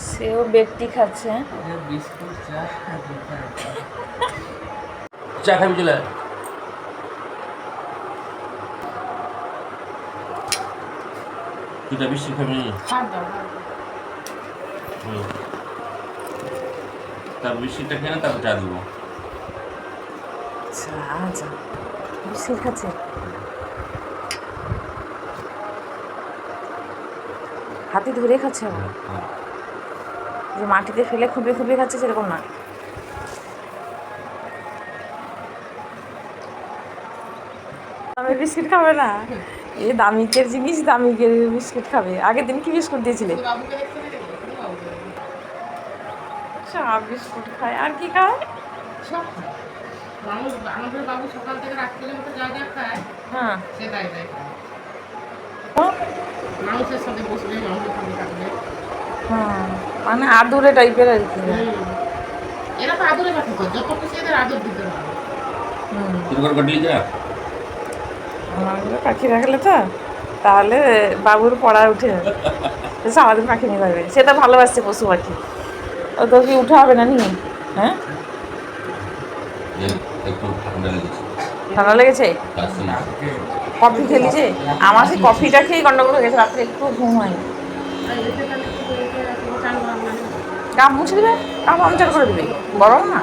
সেও বেডটি খাচ্ছে। চা খাবি চলে তুই বিস্কুট খাবি তারপর বিস্কুটটা খেয়ে না তারপর চা দিব। আচ্ছা বিস্কুট খাচ্ছে, হাতে ধরে খাচ্ছে আবার, যে মাটিতে ফেলে খুঁপিয়ে খুঁপিয়ে খাচ্ছে সেরকম না। দামি বিস্কিট খাবে না, এই দামিকের জিনিস দামিকের বিস্কুট খাবে। আগের দিন কি বিস্কুট দিয়েছিলে? চা বিস্কুট খায়, আর কি খায়? আমাদের বাবু সকাল থেকে রাত পর্যন্ত যা যা খায় হ্যাঁ সেটাই দেয়। মানুষের সাথে বসলে মানুষের সাথে থাকলে হ্যাঁ, মানে আদুরে টাইপের আর কি। এরা তো আদরে পাখি করে, যত খুশি এদের আদর দিতে হবে। আমাগুলো পাখি রাখলে তো তাহলে বাবুর পড়া উঠে যাবে, সারাদিন পাখি নিয়ে যাবে। সেটা ভালোবাসছে পশু পাখি, ও তো কি উঠে হবে না নিয়ে? হ্যাঁ ঠান্ডা লেগেছে, কফি খেলিছে। আমার সেই কফিটা খেয়েই গন্ডগোল হয়ে গেছে, রাত্রে একটু ঘুম হয়নি। গা মুছে দেবে, গা পাংচার করে দেবে, গরম না।